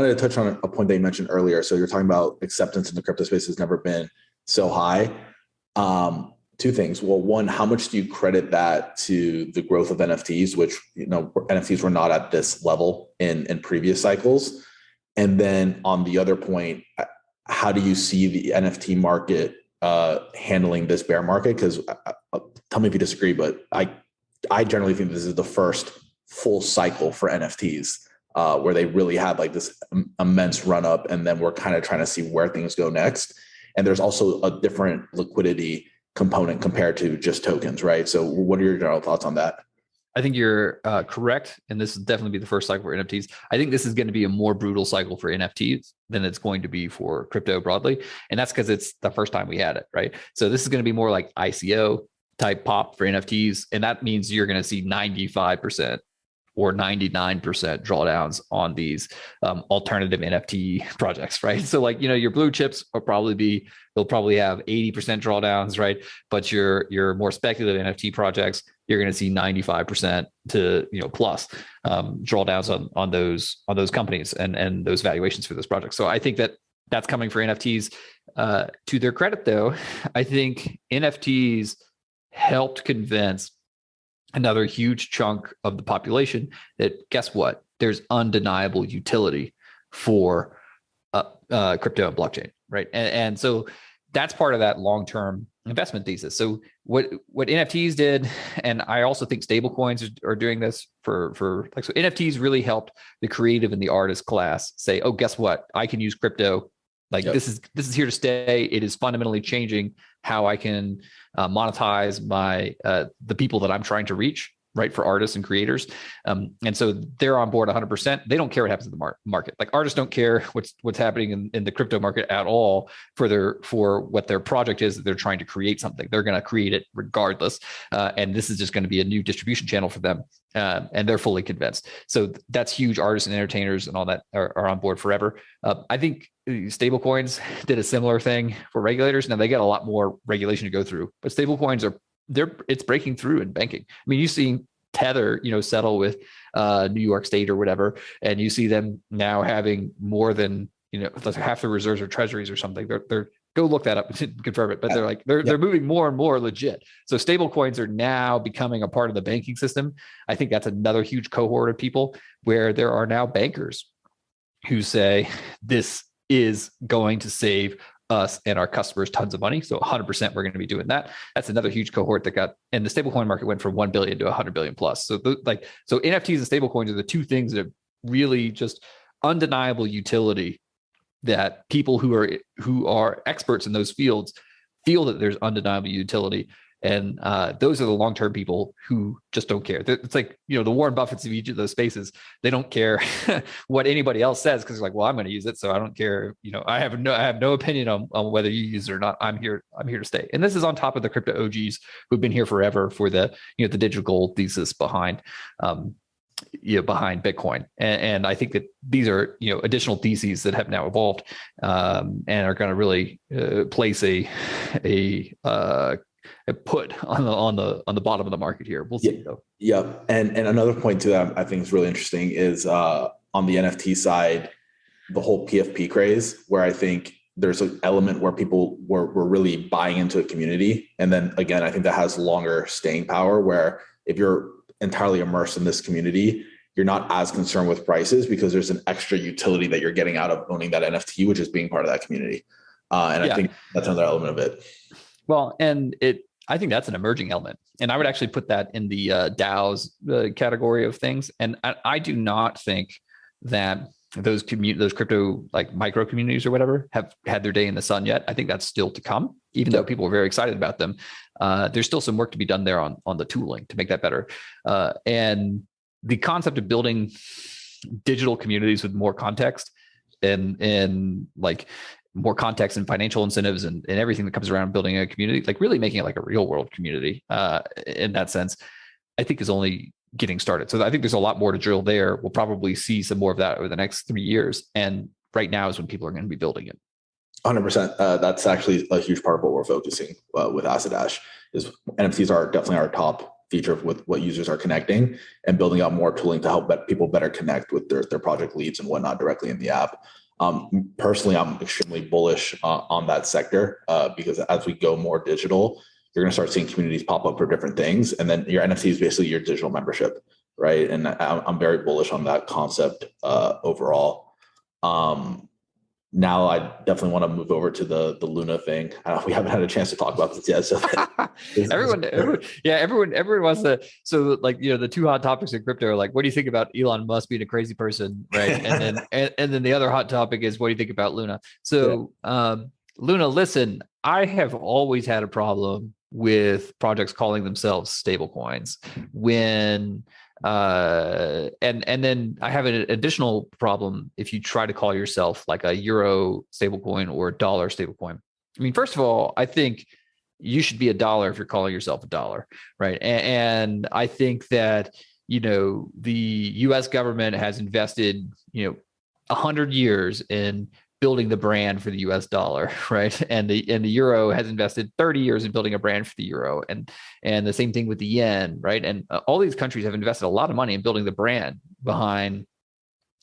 wanted to touch on a point that you mentioned earlier. So you're talking about acceptance in the crypto space has never been so high. Two things. Well, one, how much do you credit that to the growth of NFTs, which, NFTs were not at this level in previous cycles? And then on the other point, how do you see the NFT market handling this bear market? Because tell me if you disagree, but I generally think this is the first full cycle for NFTs where they really had like this immense run up, and then we're kind of trying to see where things go next. And there's also a different liquidity component compared to just tokens, right? So what are your general thoughts on that? I think you're correct. And this will definitely be the first cycle for NFTs. I think this is going to be a more brutal cycle for NFTs than it's going to be for crypto broadly. And that's because it's the first time we had it, right? So this is going to be more like ICO type pop for NFTs. And that means you're going to see 95% or 99% drawdowns on these alternative NFT projects, right? So like, your blue chips they'll probably have 80% drawdowns, right? But your more speculative NFT projects, you're going to see 95% to plus drawdowns on those companies and those valuations for those projects. So I think that's coming for NFTs. To their credit, though, I think NFTs helped convince another huge chunk of the population that, guess what? There's undeniable utility for crypto and blockchain, right? And so that's part of that long-term investment thesis. So what NFTs did, and I also think stablecoins are doing this so NFTs really helped the creative and the artist class say, oh, guess what? I can use crypto. Like This is here to stay. It is fundamentally changing how I can monetize my the people that I'm trying to reach, right, for artists and creators. And so they're on board 100%. They don't care what happens in the market. Like artists don't care what's happening in the crypto market at all for what their project is that they're trying to create something. They're going to create it regardless. And this is just going to be a new distribution channel for them. And they're fully convinced. So that's huge. Artists and entertainers and all that are on board forever. I think stablecoins did a similar thing for regulators. Now they get a lot more regulation to go through, but stablecoins it's breaking through in banking. I mean, you've seen Tether, settle with New York State or whatever, and you see them now having more than half the reserves or treasuries or something. They're go look that up and confirm it, but they're moving more and more legit. So stable coins are now becoming a part of the banking system. I think that's another huge cohort of people where there are now bankers who say this is going to save us and our customers tons of money. So 100% we're going to be doing that. That's another huge cohort and the stablecoin market went from 1 billion to 100 billion plus. So NFTs and stablecoins are the two things that have really just undeniable utility that people who are experts in those fields feel that there's undeniable utility. And those are the long-term people who just don't care. It's like, the Warren Buffetts of each of those spaces, they don't care what anybody else says because they're like, well, I'm going to use it. So I don't care. I have no opinion on whether you use it or not. I'm here to stay. And this is on top of the crypto OGs who've been here forever for the digital gold thesis behind Bitcoin. And I think that these are, additional theses that have now evolved and are going to really place a put on the bottom of the market here. We'll see though. Yeah. And another point too that I think is really interesting is on the NFT side, the whole PFP craze, where I think there's an element where people were really buying into a community. And then again, I think that has longer staying power, where if you're entirely immersed in this community, you're not as concerned with prices because there's an extra utility that you're getting out of owning that NFT, which is being part of that community. I think that's another element of it. Well, and I think that's an emerging element. And I would actually put that in the DAOs category of things. And I do not think that those crypto like micro communities or whatever have had their day in the sun yet. I think that's still to come, even though people are very excited about them. There's still some work to be done there on the tooling to make that better. And the concept of building digital communities with more context and like more context and financial incentives and everything that comes around building a community, like really making it like a real world community in that sense, I think is only getting started. So I think there's a lot more to drill there. We'll probably see some more of that over the next 3 years. And right now is when people are going to be building it. 100%. That's actually a huge part of what we're focusing with AssetDash is NFTs are definitely our top feature with what users are connecting, and building out more tooling to help people better connect with their project leads and whatnot directly in the app. Personally, I'm extremely bullish on that sector because as we go more digital, you're going to start seeing communities pop up for different things. And then your NFT is basically your digital membership, right? And I'm very bullish on that concept overall. Now I definitely want to move over to the Luna thing. We haven't had a chance to talk about this yet. So everyone wants to. So like, the two hot topics in crypto are like, what do you think about Elon Musk being a crazy person, right? And then and then the other hot topic is, what do you think about Luna? So Luna, listen, I have always had a problem with projects calling themselves stablecoins when and then I have an additional problem if you try to call yourself like a euro stablecoin or a dollar stablecoin. I mean, first of all, I think you should be a dollar if you're calling yourself a dollar, right? And I think that the U.S. government has invested 100 years in building the brand for the US dollar, right? And the euro has invested 30 years in building a brand for the euro, and the same thing with the yen, right? And all these countries have invested a lot of money in building the brand behind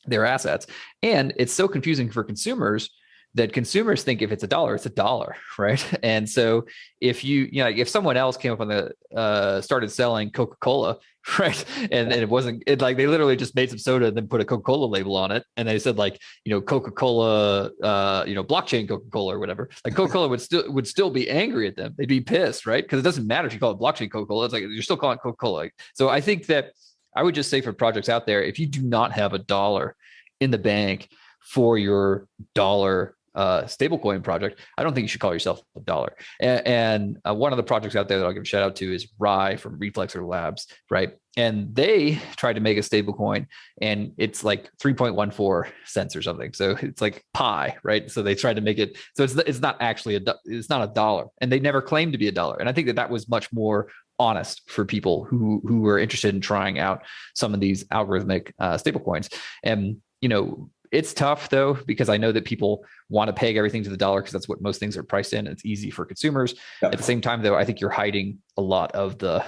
their assets. And it's so confusing for consumers that consumers think if it's it's a dollar, right? And so if if someone else came up on the started selling Coca-Cola, right, and it wasn't like they literally just made some soda and then put a Coca-Cola label on it, and they said like Coca-Cola, blockchain Coca-Cola or whatever, like Coca-Cola would still be angry at them. They'd be pissed, right? Because it doesn't matter if you call it blockchain Coca-Cola. It's like you're still calling it Coca-Cola. So I think that I would just say for projects out there, if you do not have a dollar in the bank for your dollar stablecoin project, I don't think you should call yourself a dollar. And one of the projects out there that I'll give a shout out to is Rye from Reflexer Labs, right? And they tried to make a stablecoin, and it's like 3.14 cents or something. So it's like pi, right? So they tried to make it so it's not actually it's not a dollar, and they never claimed to be a dollar. And I think that was much more honest for people who were interested in trying out some of these algorithmic stablecoins. And it's tough though, because I know that people want to peg everything to the dollar because that's what most things are priced in. It's easy for consumers. At the same time, though, I think you're hiding a lot of the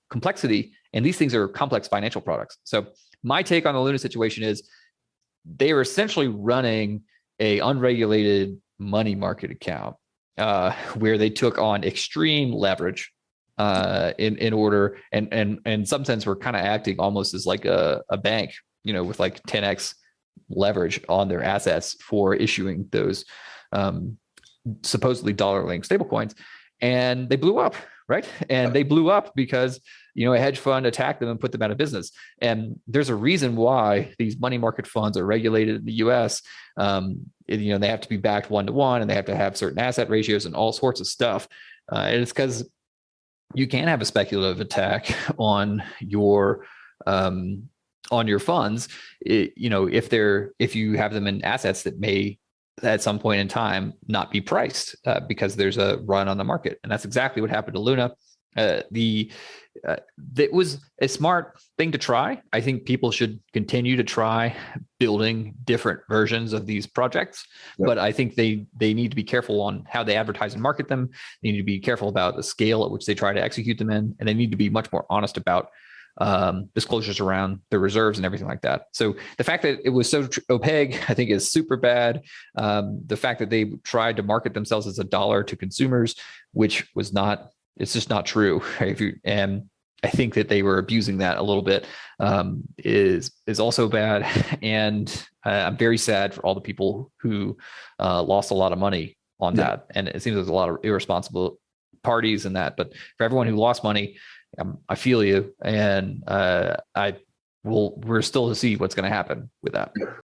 complexity, and these things are complex financial products. So my take on the Luna situation is they were essentially running a unregulated money market account where they took on extreme leverage in order, and in some sense, we're kind of acting almost as like a bank, with like 10x leverage on their assets for issuing those supposedly dollar-linked stablecoins, and they blew up, right? And they blew up because a hedge fund attacked them and put them out of business. And there's a reason why these money market funds are regulated in the U.S. They have to be backed 1-to-1, and they have to have certain asset ratios and all sorts of stuff. And it's because you can have a speculative attack on your funds, if you have them in assets that may at some point in time not be priced because there's a run on the market. And that's exactly what happened to Luna. That was a smart thing to try. I think people should continue to try building different versions of these projects, but I think they need to be careful on how they advertise and market them. They need to be careful about the scale at which they try to execute them in, and they need to be much more honest about disclosures around the reserves and everything like that. So the fact that it was so opaque, I think, is super bad. The fact that they tried to market themselves as a dollar to consumers, which was not, it's just not true. And I think that they were abusing that a little bit, is also bad. And I'm very sad for all the people who lost a lot of monny on that. And it seems there's a lot of irresponsible parties in that. But for everyone who lost money, I feel you, and we're still to see what's going to happen with that.